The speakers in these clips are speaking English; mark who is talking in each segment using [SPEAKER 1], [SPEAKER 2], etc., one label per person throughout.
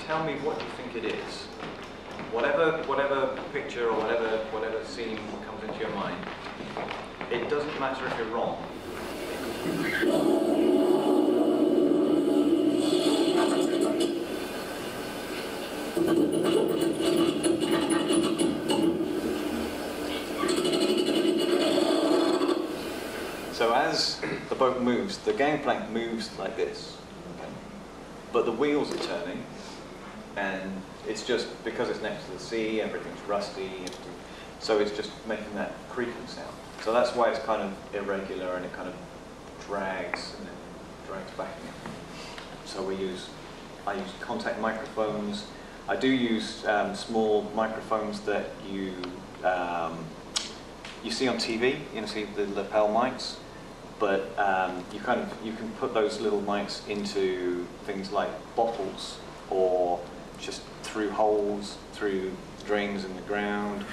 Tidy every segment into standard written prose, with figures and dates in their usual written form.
[SPEAKER 1] tell me what you think it is. Whatever picture or whatever scene comes into your mind, it doesn't matter if you're wrong. So as the boat moves, the gangplank moves like this, okay? But the wheels are turning, and it's just because it's next to the sea, everything's rusty, so it's just making that creaking sound. So that's why it's kind of irregular and it kind of drags and then drags back again. So I use contact microphones. I do use small microphones that you see on TV. You know, see the lapel mics, but you can put those little mics into things like bottles or just through holes, through drains in the ground.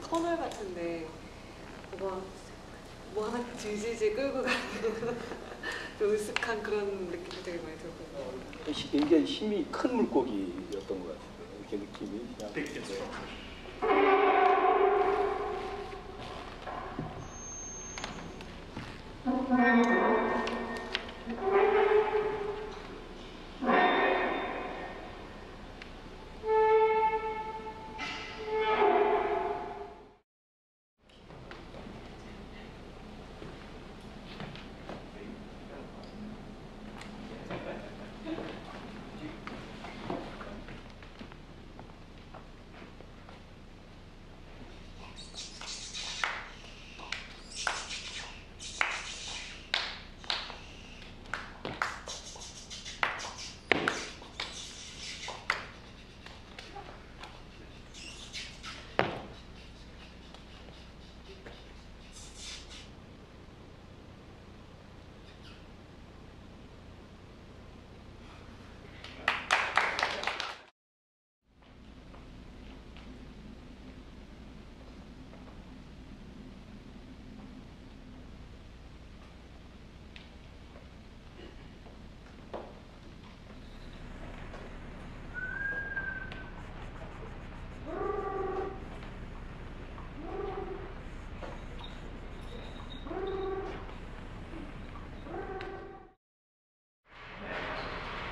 [SPEAKER 2] 터널 같은데 뭐 하나 질질질 끌고 가는 좀 으슥한 그런 느낌이 되게 많이 들었거든요.
[SPEAKER 3] 굉장히 힘이 큰 물고기였던 것 같아요. 이렇게 느낌이 그냥.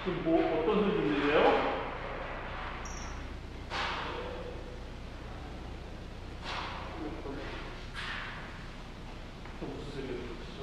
[SPEAKER 4] 지금 뭐 어떤 소리 들리세요? 무슨 소리가 들리시죠?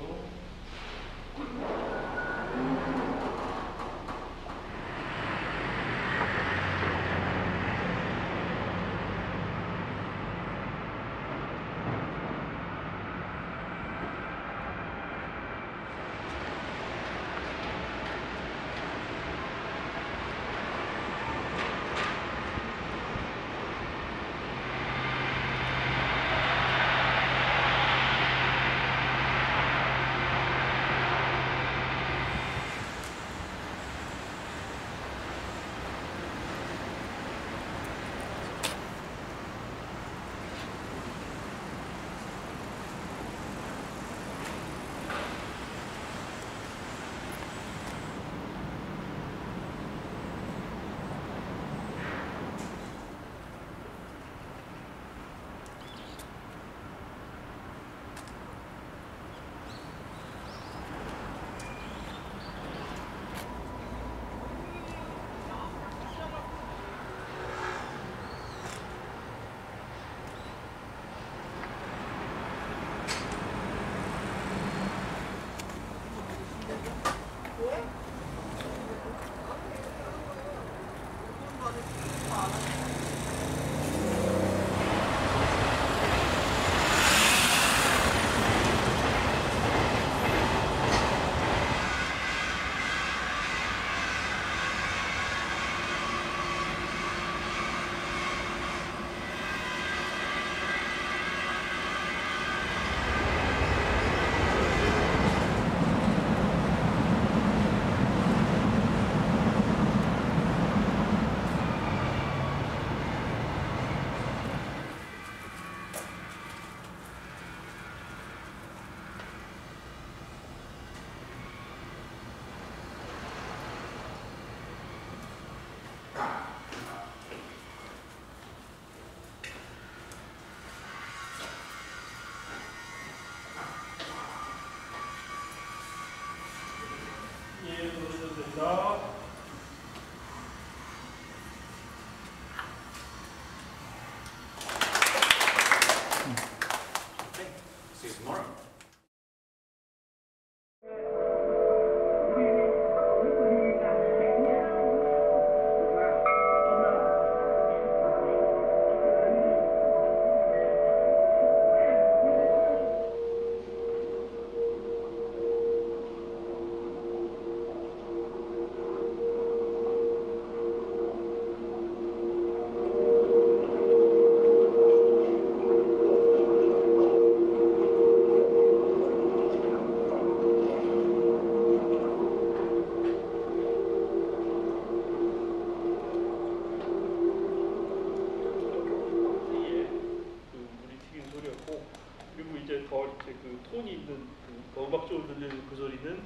[SPEAKER 4] 우리는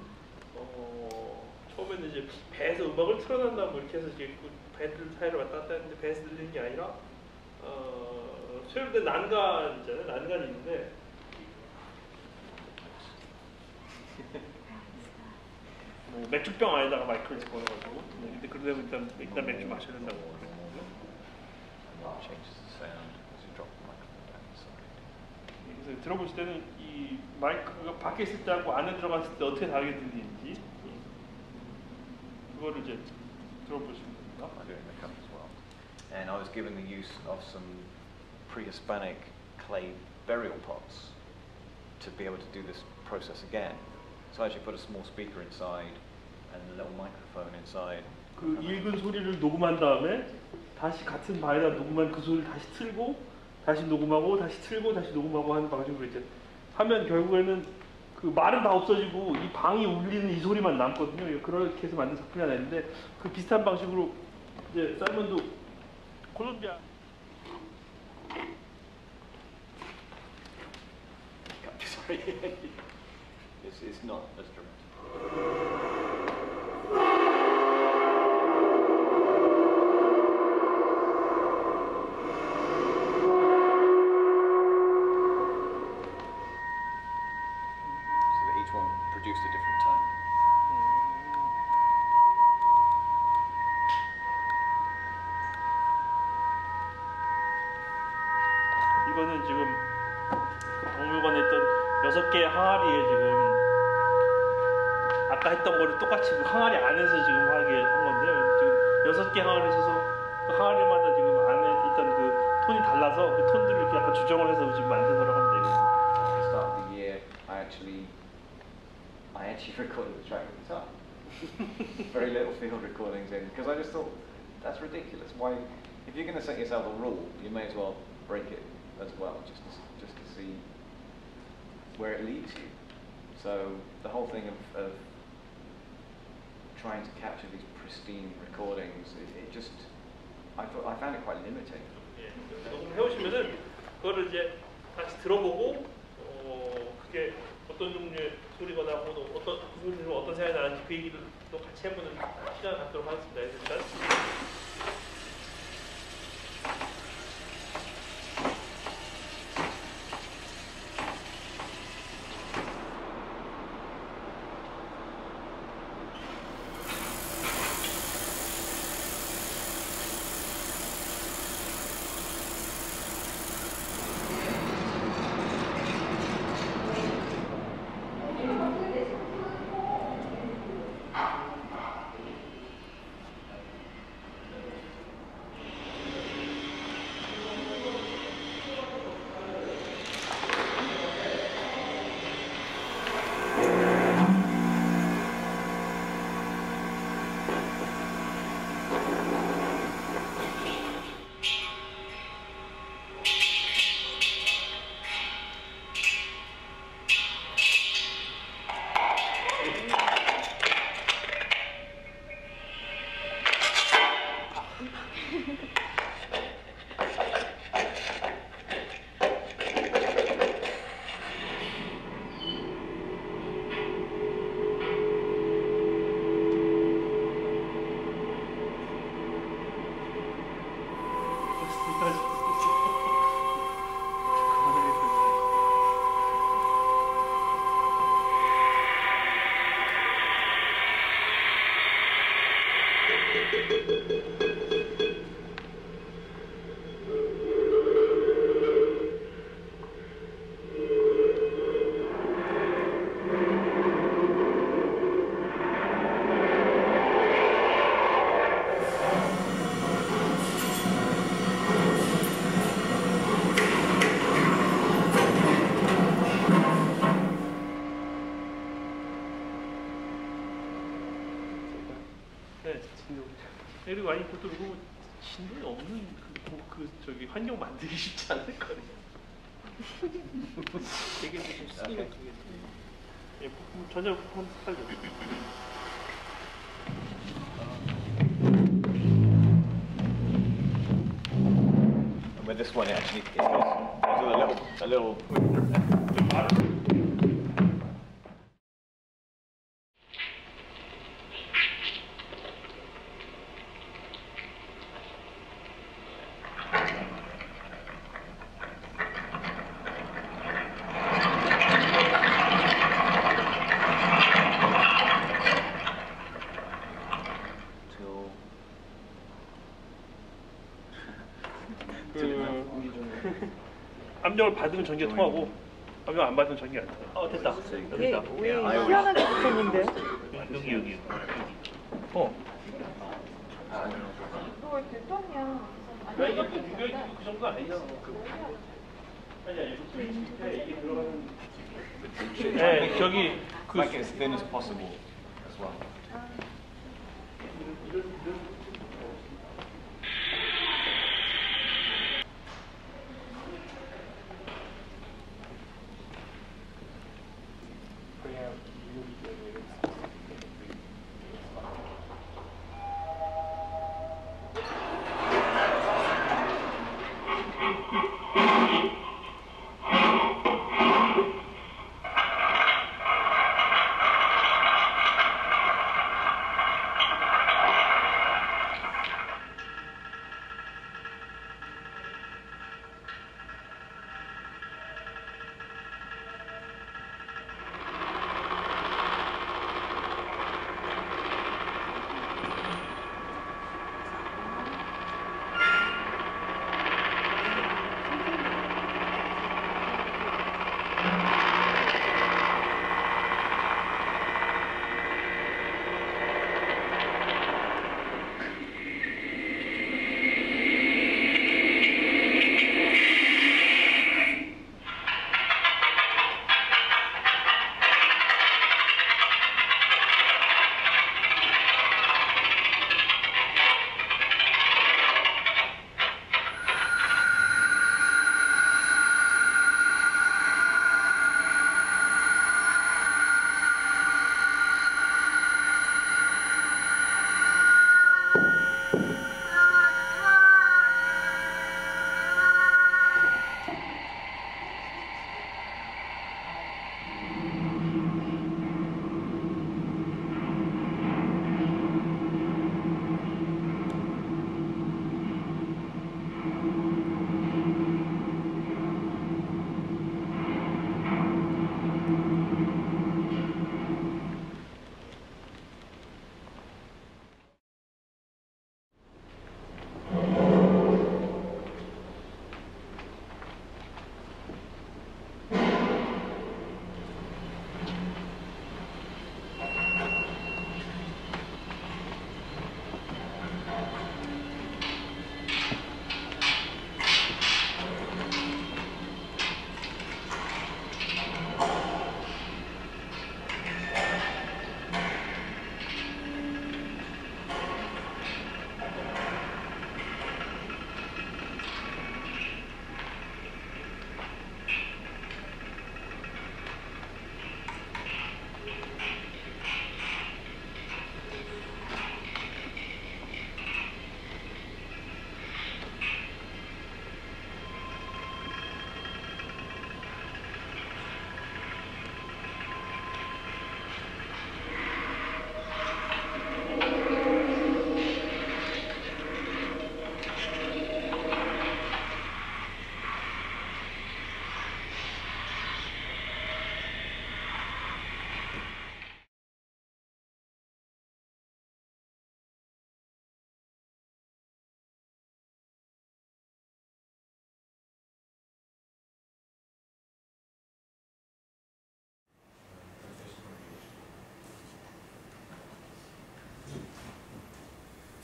[SPEAKER 4] 처음에는 이제 배에서 음악을 틀어난 다음 이렇게 해서 이제 그 배들 사이로 왔다 갔다 했는데 배에서 들리는 게 아니라 세울때 난간 있잖아요. 난간이 있는데 뭐 맥주병 안에다가 마이크를 집어넣어가지고 근데 그러려면 일단 맥주 마셔야 된다고 그랬거든요. 그래서 들어보실 때는 이 마이크가 밖에 있을 때하고 안에 들어갔을 때 어떻게 다르게 들리는지 그거를 이제 들어보시면 됩니다.
[SPEAKER 1] I do it in the cup as well. And I was given the use of some pre-Hispanic clay burial pots to be able to do this process again. So I actually put a small speaker inside and a little microphone inside.
[SPEAKER 4] 그 읽은 소리를 녹음한 다음에 다시 같은 바에다 녹음한 그 소리를 다시 틀고 다시 녹음하고 다시 틀고 다시 녹음하고 하는 방식으로 이제 하면 결국에는 그 말은 다 없어지고 이 방이 울리는 이 소리만 남거든요. 그렇게 해서 만든 작품이 하나 있는데 그 비슷한 방식으로 이제 사이먼도 콜롬비아
[SPEAKER 1] Sorry, it's not as dramatic. Produced a different tone.
[SPEAKER 4] 이거는 지금 그 박물관에 있던 6개의 항아리에 지금 아까 했던 거를 똑같이 그 항아리 안에서 지금 하게 한 건데요. 지금 6개 항아리 있어서 그 항아리마다 지금 안에 있던 그 톤이 달라서 그 톤들을 이렇게 약간 조정을 해서 지금 만든 거라고 하면 되거든요.
[SPEAKER 1] At the start of the year, I actually recorded the track with guitar. Very little field recordings in, because I just thought that's ridiculous. Why, if you're going to set yourself a rule, you may as well break it as well, just to see where it leads you. So the whole thing of trying to capture these pristine recordings, I found it quite limiting.
[SPEAKER 4] 해오시면은 그거를 이제 다시 들어보고 그게 어떤 종류의 소리가 나고 어떤 그 소리로 어떤 생각이 나는지 그 얘기를 또 같이 해보는 시간을 갖도록 하겠습니다. 일단. 그리고 아니 그것도 그리고 진도에 없는 그 저기 환경 만들기 쉽지 않을 거예요. 되게 좀 스기모토 예, 전혀 한 스타일.
[SPEAKER 1] With this one, it actually it was a little
[SPEAKER 4] 그 압력을 받으면 전기가 통하고 압력 안 받으면 전기가 안 통해. 됐다. 됐다.
[SPEAKER 5] 왜 희한하게 붙었는데?
[SPEAKER 4] 여기.
[SPEAKER 5] 너 왜 됐더냐?
[SPEAKER 4] 야, 이게 그 정도 아니잖아. 아니야, 이게 들어가는. 네, 저기 그.
[SPEAKER 1] Make it as thin as possible as well.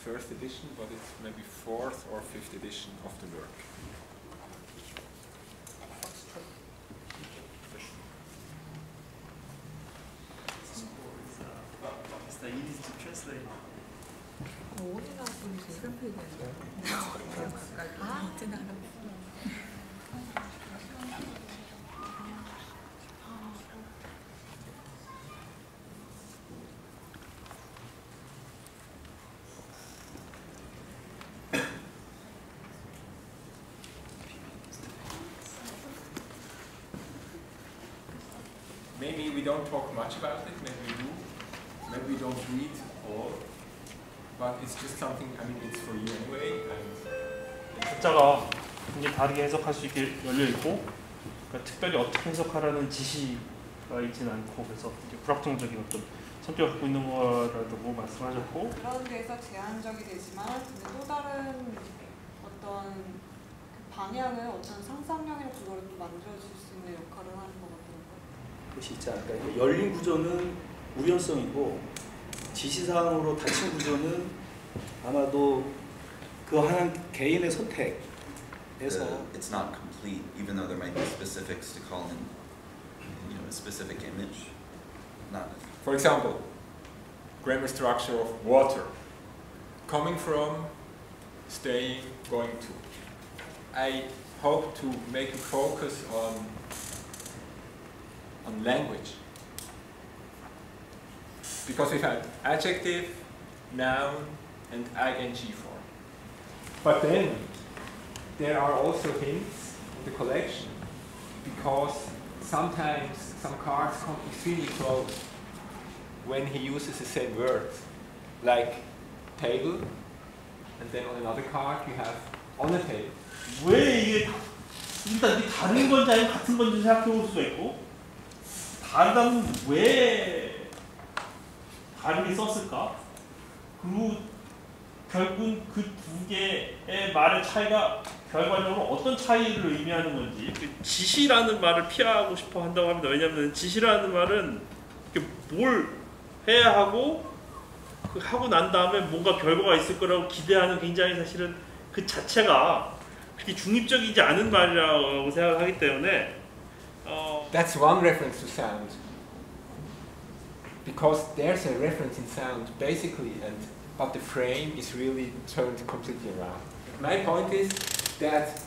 [SPEAKER 6] first edition, but it's maybe fourth or fifth edition of the work.
[SPEAKER 7] It's easy to translate.
[SPEAKER 2] 어디나 좀 스탬프에
[SPEAKER 6] Maybe we don't talk much about it, maybe we do. Maybe we don't read all, but it's just something, I mean, it's for you anyway. And
[SPEAKER 4] 각자가 굉장히 다르게 해석할 수 있게 열려있고, 그러니까 특별히 어떻게 해석하라는 지시가 있지는 않고, 그래서 이제 불확정적인 어떤 성격을 갖고 있는 거라고 말씀하셨고,
[SPEAKER 2] 그런 데서 제한적이 되지만 근데 또 다른 어떤 방향을 어떤 상상력이나 그거를 좀 만들어줄 수 있는 역할을 하는 것 같더라고요.
[SPEAKER 3] 그것이 있지 않을까. 열린 구조는 우연성이고 지시사항으로 닫힌 구조는 아마도 그 하나는 개인의 선택에서.
[SPEAKER 8] It's not complete, even though there might be specifics to call in, you know, a specific image. Not.
[SPEAKER 6] For example, grammar structure of water, coming from, staying, going to. I hope to make a focus on language, because we have adjective, noun, and ing form. But then there are also hints in the collection, because sometimes some cards come extremely close when he uses the same word, like table, and then on another card you have on a table.
[SPEAKER 4] 왜 이게 일단 이게 다른 건지 아니면 같은 건지 생각해 볼 수가 있고, 다르다면 왜 다르게 썼을까? 그리고 결국은 그 두 개의 말의 차이가 결과적으로 어떤 차이를 의미하는 건지. 지시라는 말을 피하고 싶어 한다고 합니다. 왜냐하면 지시라는 말은 뭘 해야 하고 그 하고 난 다음에 뭔가 결과가 있을 거라고 기대하는, 굉장히 사실은 그 자체가 그렇게 중립적이지 않은 말이라고 생각하기 때문에
[SPEAKER 6] That's one reference to sound, because there's a reference in sound basically, but the frame is really turned completely around. My point is that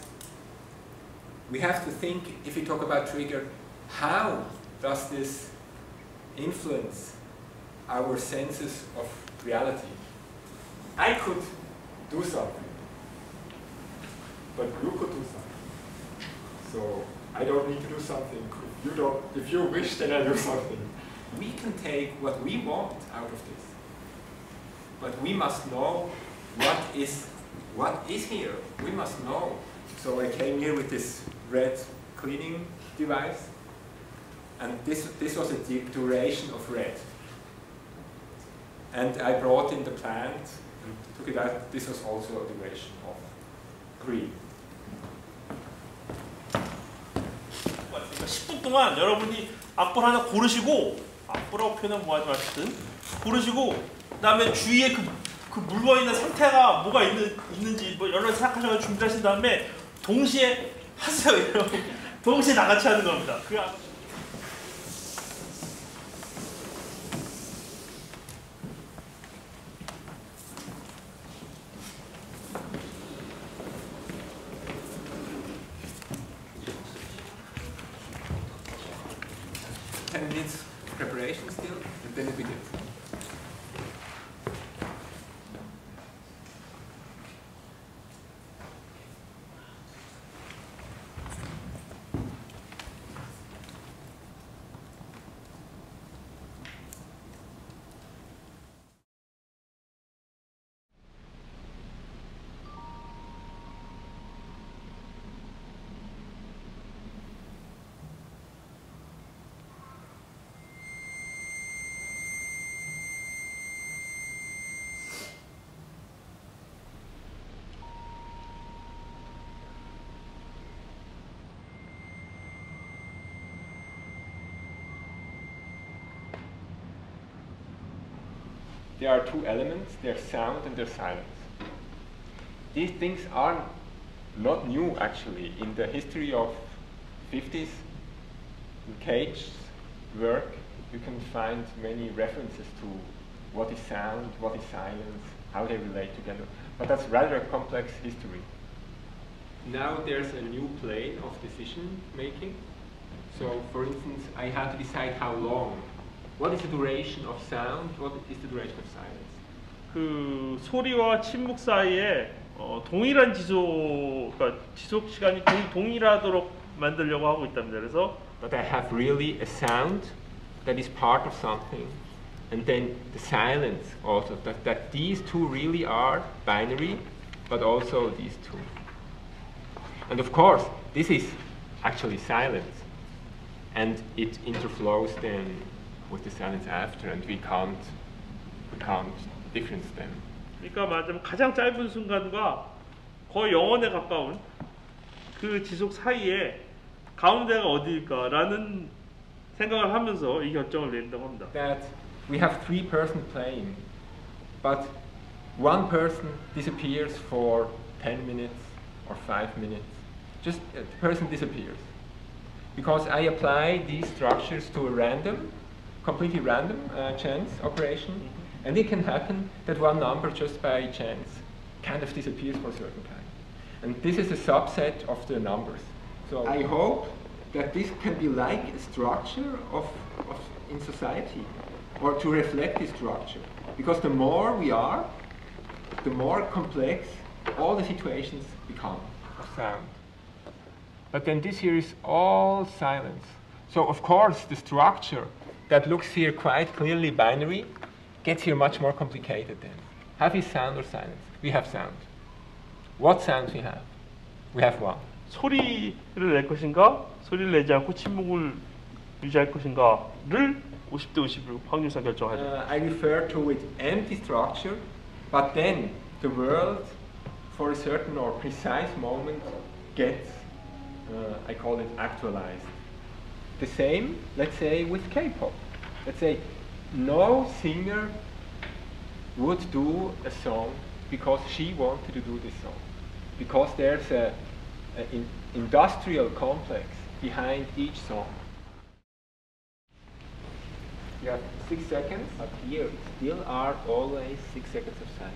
[SPEAKER 6] we have to think, if we talk about trigger, how does this influence our senses of reality? I could do something, but you could do something. So I don't need to do something. You don't. If you wish, then I do something. We can take what we want out of this, but we must know what is here. We must know. So I came here with this red cleaning device, and this was a duration of red. And I brought in the plant and took it out. This was also a duration of green.
[SPEAKER 4] 10분 동안 여러분이 악보를 하나 고르시고, 악보라고 표현하면 뭐하지 마시든 고르시고, 그 다음에 주위에 그 물건이나 상태가 뭐가 있는지 뭐 여러 가지 생각하셔서 준비하신 다음에 동시에 하세요. 여러분. 동시에 다 같이 하는 겁니다.
[SPEAKER 6] 10 minutes preparation still, and then we do. There are two elements, there's sound and there's silence. These things are not new actually. In the history of 50s, in Cage's work, you can find many references to what is sound, what is silence, how they relate together. But that's rather a complex history. Now there's a new plane of decision making. So for instance, I have to decide how long. What is the duration of sound? What is the duration of silence?
[SPEAKER 4] 그 소리와 침묵 사이에 동일한 그러니까 지속 시간이 동일하도록 만들려고 하고 있답니다. 그래서
[SPEAKER 6] But I have really a sound that is part of something, and then the silence also. That these two really are binary, but also these two. And of course, this is actually silence, and it interflows then with the silence after, and we can't difference them.
[SPEAKER 4] 그러니까 말하자면 가장 짧은 순간과 거의 영원에 가까운 그 지속 사이에 가운데가 어디일까라는 생각을 하면서 이 결정을 내린다고 합니다.
[SPEAKER 6] That we have 3 persons playing, but one person disappears for 10 minutes or 5 minutes. Just the person disappears. Because I apply these structures to a random, completely random chance operation, and it can happen that one number just by chance kind of disappears for a certain time. And this is a subset of the numbers. So I hope that this can be like a structure of in society, or to reflect this structure. Because the more we are, the more complex all the situations become of sound. But then this here is all silence. So of course the structure that looks here quite clearly binary gets here much more complicated then. Have we sound or silence? We have sound. What sounds we have? We have one.
[SPEAKER 4] 소리를 낼 것인가, 소리를 내지 않고 침묵을 유지할 것인가를 50대 50을 확률상 결정하죠.
[SPEAKER 6] I refer to it empty structure, but then the world for a certain or precise moment gets, I call it actualized. The same, let's say, with K-pop. Let's say no singer would do a song because she wanted to do this song. Because there's an industrial complex behind each song. You have 6 seconds, but here still are always 6 seconds of silence.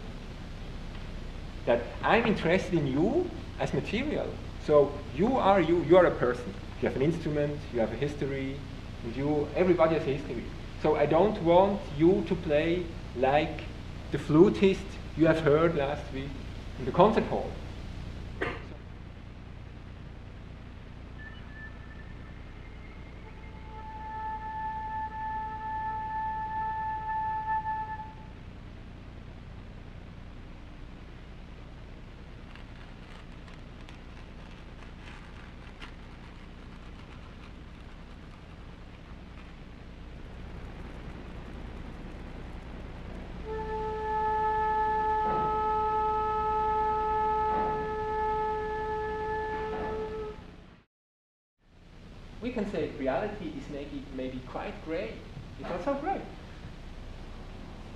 [SPEAKER 6] That I'm interested in you as material. So you are a person. You have an instrument, you have a history, and everybody has a history. So I don't want you to play like the flutist you have heard last week in the concert hall. We can say reality is maybe quite gray. It's not so gray.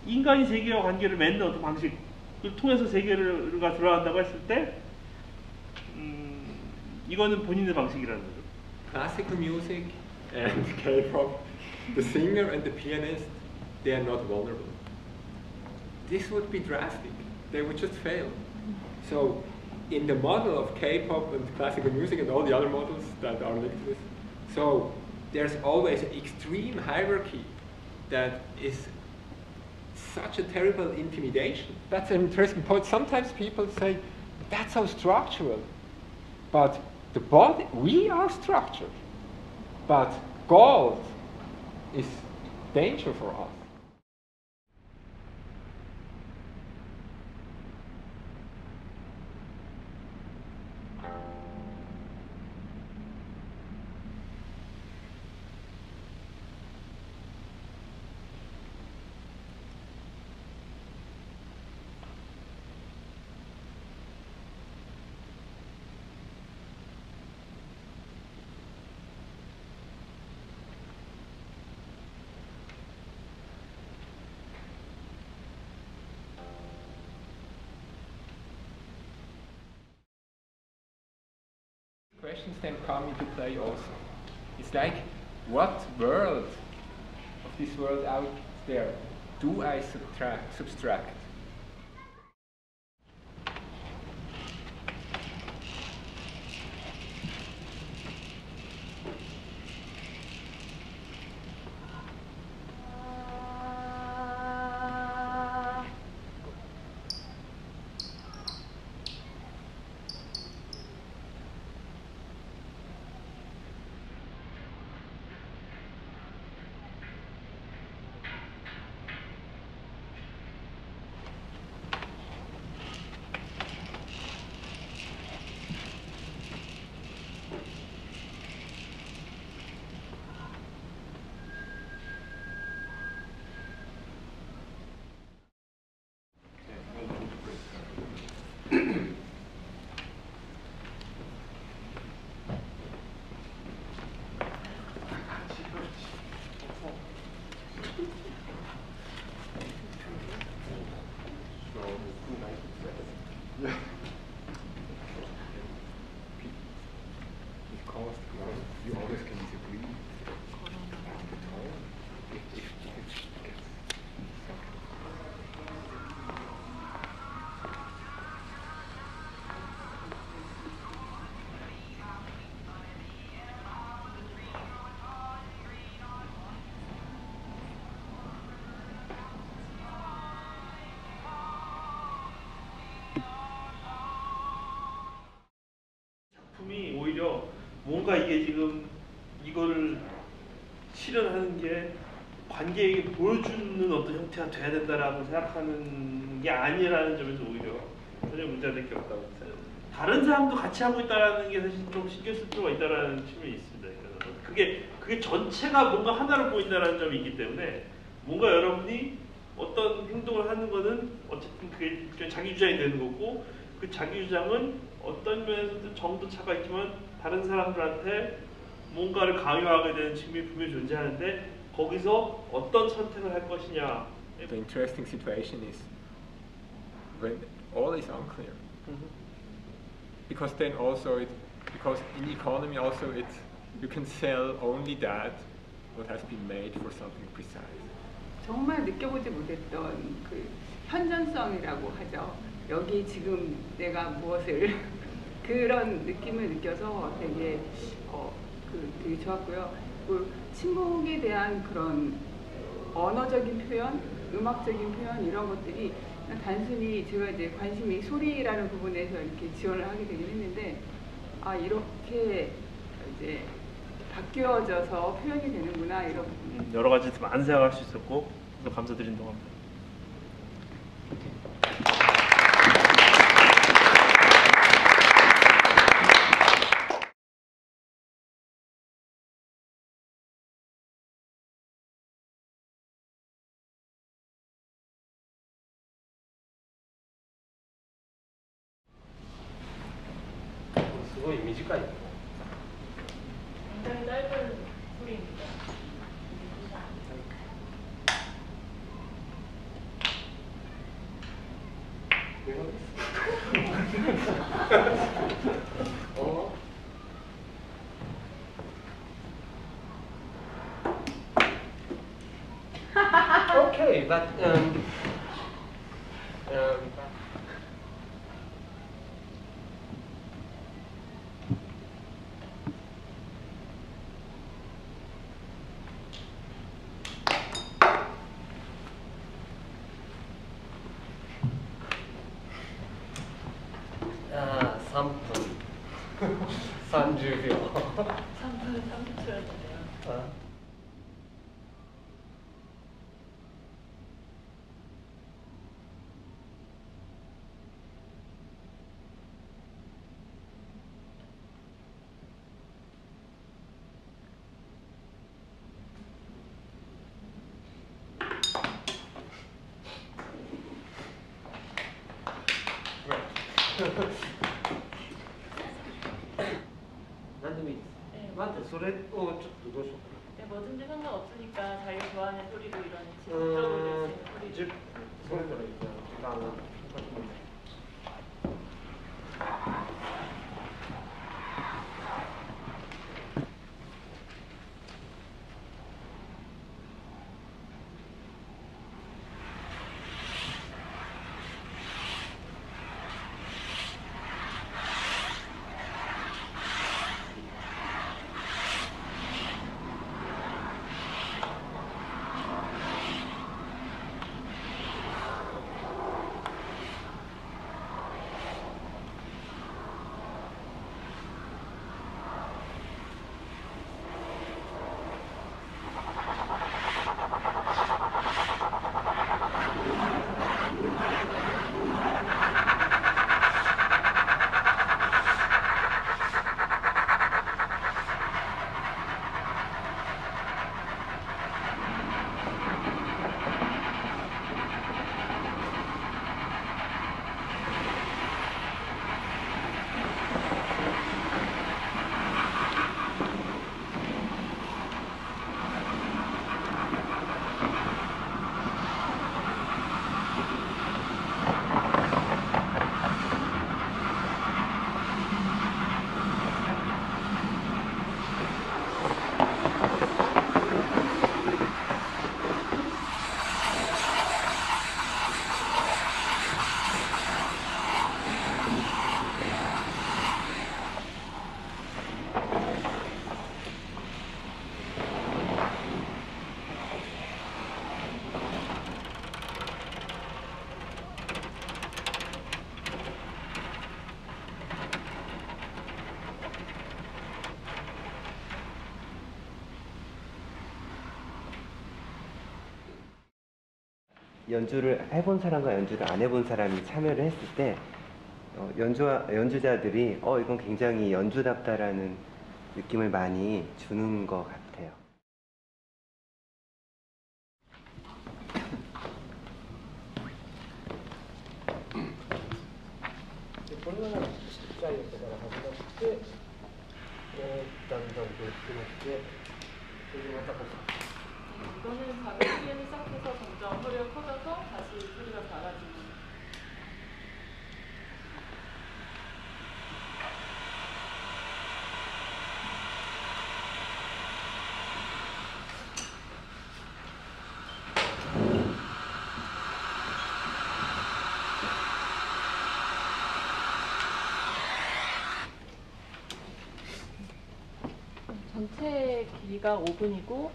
[SPEAKER 4] 인간이 세계와 관계를 맺는 어떤 방식을 통해서 세계가 돌아간다고 했을 때 이거는 본인의 방식이라는 거죠.
[SPEAKER 6] Classical music and K-pop, the singer and the pianist, they are not vulnerable. This would be drastic. They would just fail. So in the model of K-pop and classical music and all the other models that are linked to this, so there's always an extreme hierarchy that is such a terrible intimidation. That's an interesting point. Sometimes people say, that's so structural. But the body, we are structured. But gold is danger for us. Questions then come into play also. It's like, what world of this world out there do I subtract?
[SPEAKER 4] 상태가 돼야 된다라고 생각하는 게 아니라는 점에서 오히려 전혀 문제가 될 게 없다고 생각해요. 다른 사람도 같이 하고 있다는 게 사실 좀 신경 쓸 필요가 있다는 측면이 있습니다. 그래서 그게 전체가 뭔가 하나로 보인다는 점이 있기 때문에 뭔가 여러분이 어떤 행동을 하는 거는 어쨌든 그게 자기 주장이 되는 거고 그 자기 주장은 어떤 면에서도 정도 차가 있지만 다른 사람들한테 뭔가를 강요하게 되는 측면이 분명히 존재하는데 거기서 어떤 선택을 할 것이냐.
[SPEAKER 6] The interesting situation is when all is unclear. Because then also because in economy also you can sell only that what has been made for something precise.
[SPEAKER 9] 정말 느껴보지 못했던 그 현존성이라고 하죠. 여기 지금 내가 무엇을 그런 느낌을 느껴서 되게 되게 좋았고요. 그 침묵에 대한 그런 언어적인 표현, 음악적인 표현 이런 것들이 단순히 제가 이제 관심이 소리라는 부분에서 이렇게 지원을 하게 되긴 했는데 아 이렇게 이제 바뀌어져서 표현이 되는구나 이런
[SPEAKER 4] 여러 가지 많은 생각할 수 있었고 또 감사드린다고 합니다.
[SPEAKER 10] 수고 이미지까지
[SPEAKER 5] 굉장히 짧은 소리입니다.
[SPEAKER 10] Okay, but 아, 3분 30秒
[SPEAKER 5] 3분 30초였는데요.
[SPEAKER 10] 맞아, 소리 좀 누구서?
[SPEAKER 5] 네, 뭐든지 상관없으니까 자기가 좋아하는 소리로 이런 지속적으로 낼 수 있는 소리로.
[SPEAKER 10] 소리가 있잖아. 나는
[SPEAKER 11] 연주를 해본 사람과 연주를 안 해본 사람이 참여를 했을 때 연주자들이 이건 굉장히 연주답다라는 느낌을 많이 주는 것 같아요.
[SPEAKER 5] 이거는 작은 소리는 시작해서 점점 소리가 커져서 다시 소리가 작아지고. 전체 길이가 5분이고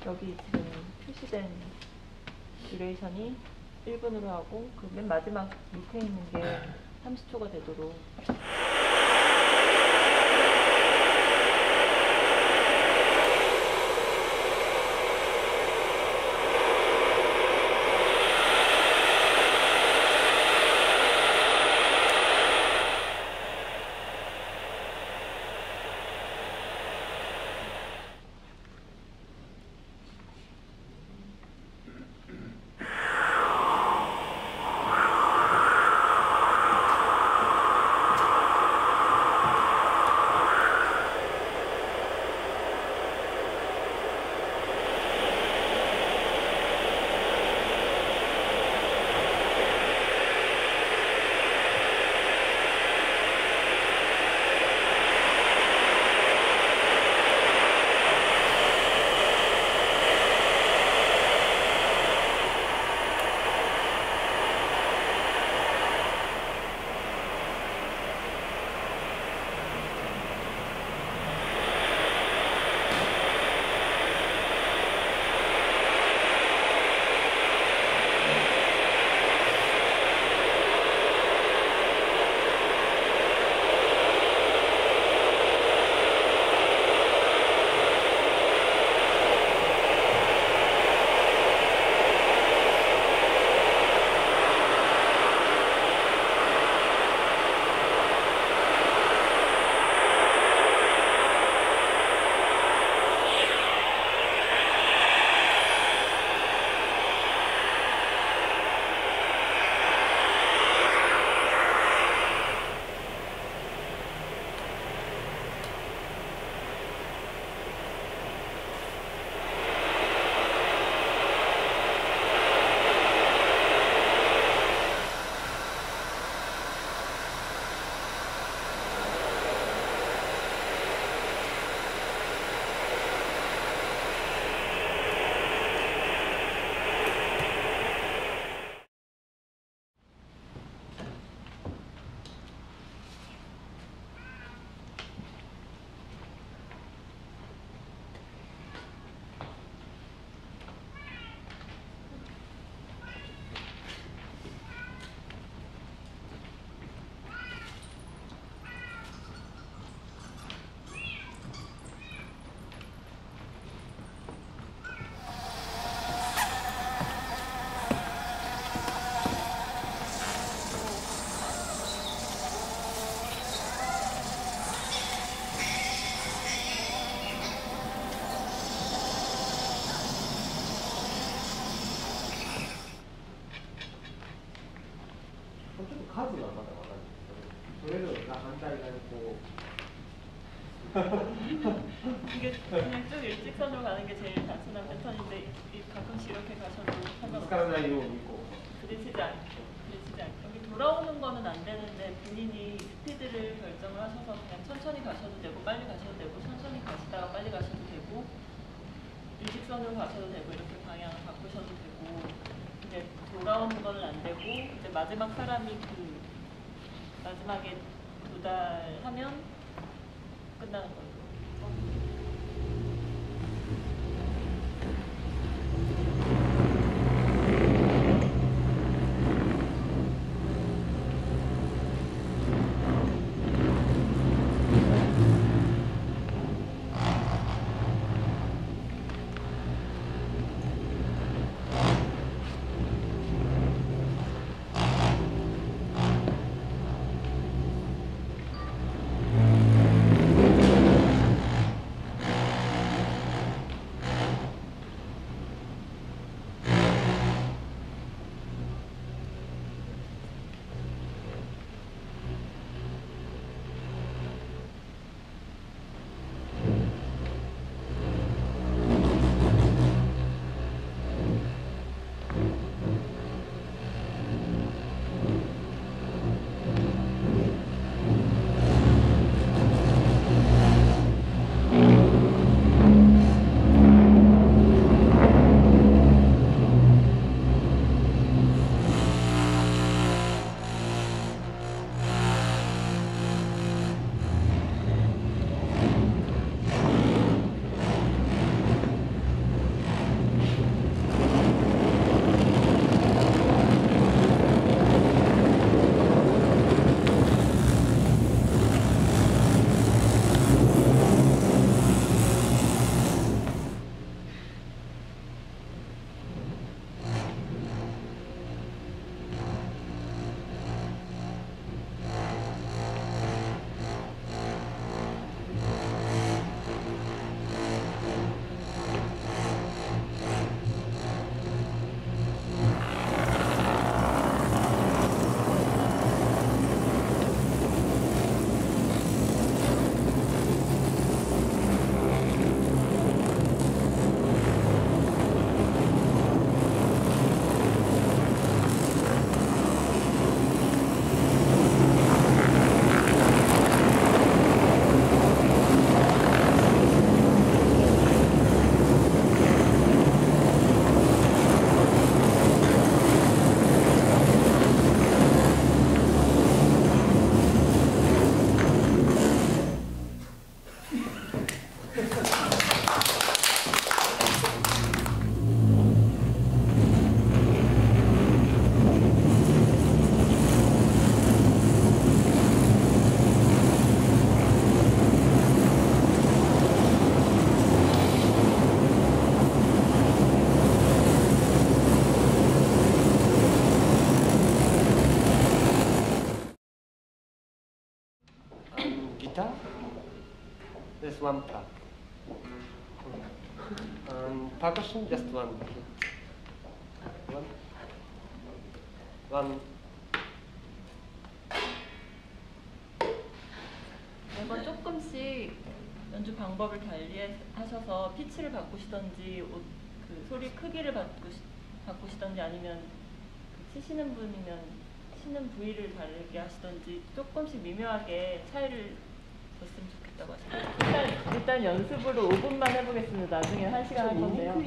[SPEAKER 5] 여기 지금 표시된 듀레이션이 1분으로 하고 그 맨 마지막 밑에 있는 게 30초가 되도록. 이게 그냥 쭉 일직선으로 가는 게 제일 단순한 패턴인데 가끔씩 이렇게 가셔도 상관없어요. 부딪히지 않고. 여기 돌아오는 거는 안 되는데 본인이 스피드를 결정을 하셔서 그냥 천천히 가셔도 되고 빨리 가셔도 되고 천천히 가시다가 빨리 가셔도 되고 일직선으로 가셔도 되고 이렇게 방향을 바꾸셔도 되고 근데 돌아오는 거는 안 되고 근데 마지막 사람이 그 마지막에 도달하면 끝나는 거예요.
[SPEAKER 10] guitar. There's one part. Percussion, just one. One.
[SPEAKER 5] 매번 조금씩 연주 방법을 달리하셔서 피치를 바꾸시던지 그 소리 크기를 바꾸시던지 아니면 그 치시는 분이면 치는 부위를 다르게 하시던지 조금씩 미묘하게 차이를 줬으면 좋겠다고 하시네요. 일단 연습으로 5분만 해보겠습니다. 나중에 1시간 할 건데요.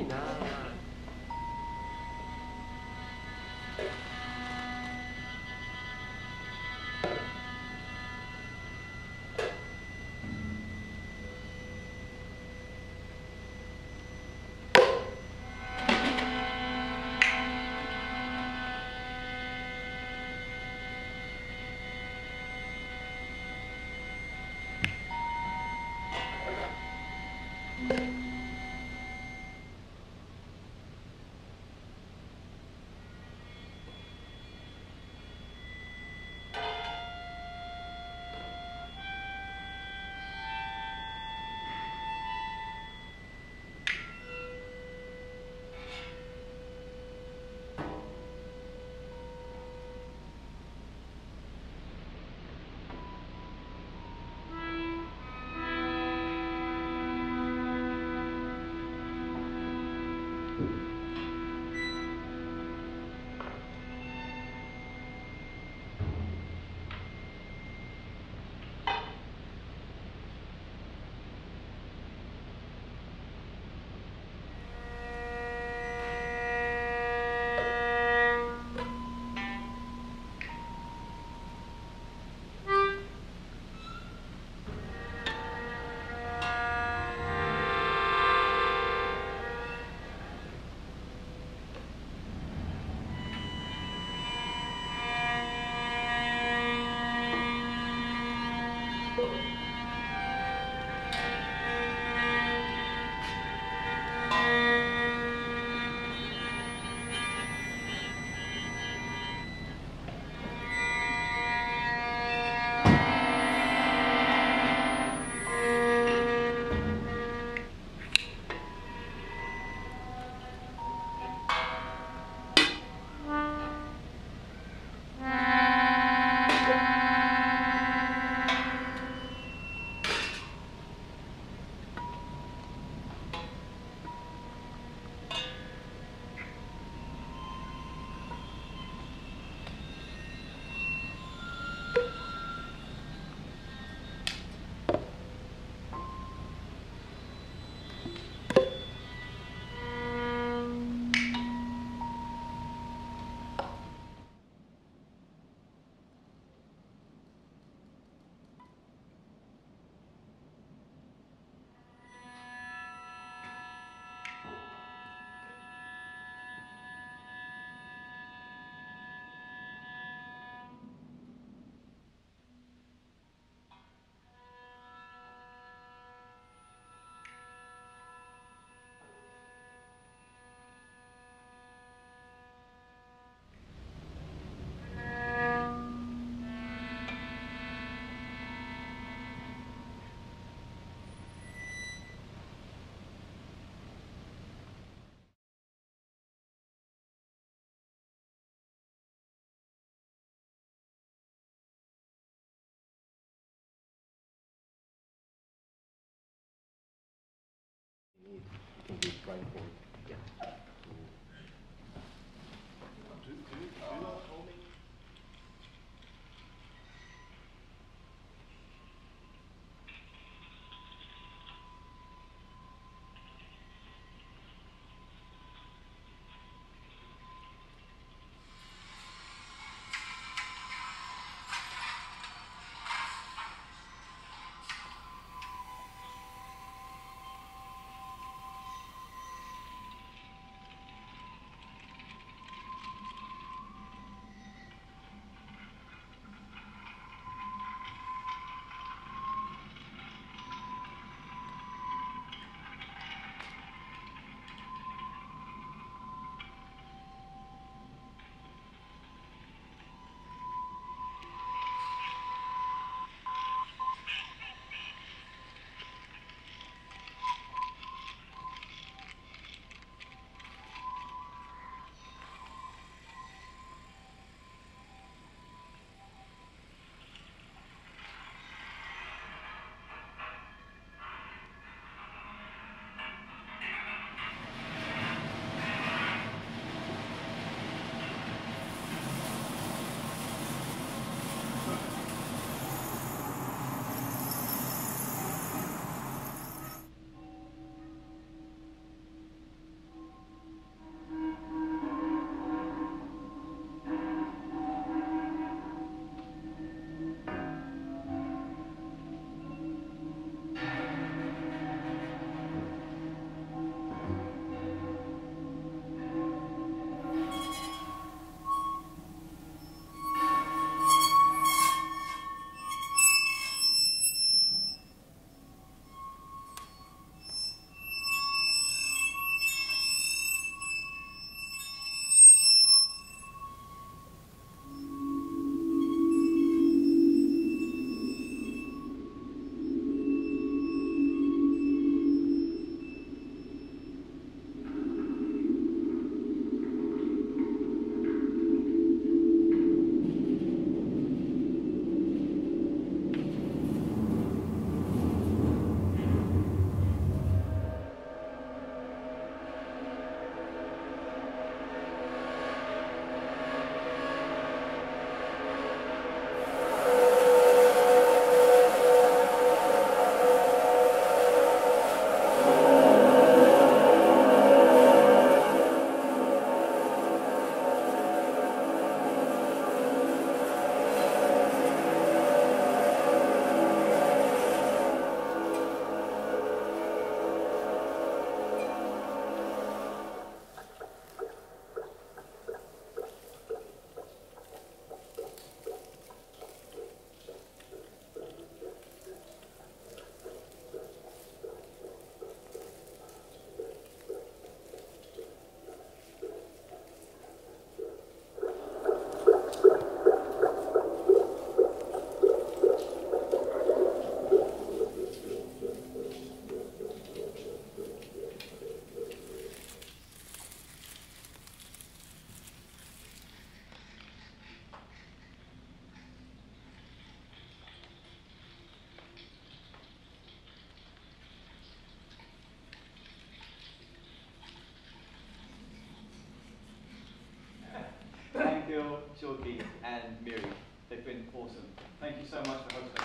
[SPEAKER 10] Can be blindfold. Yeah.
[SPEAKER 1] Keith and Miri. They've been awesome. Thank you so much for hosting.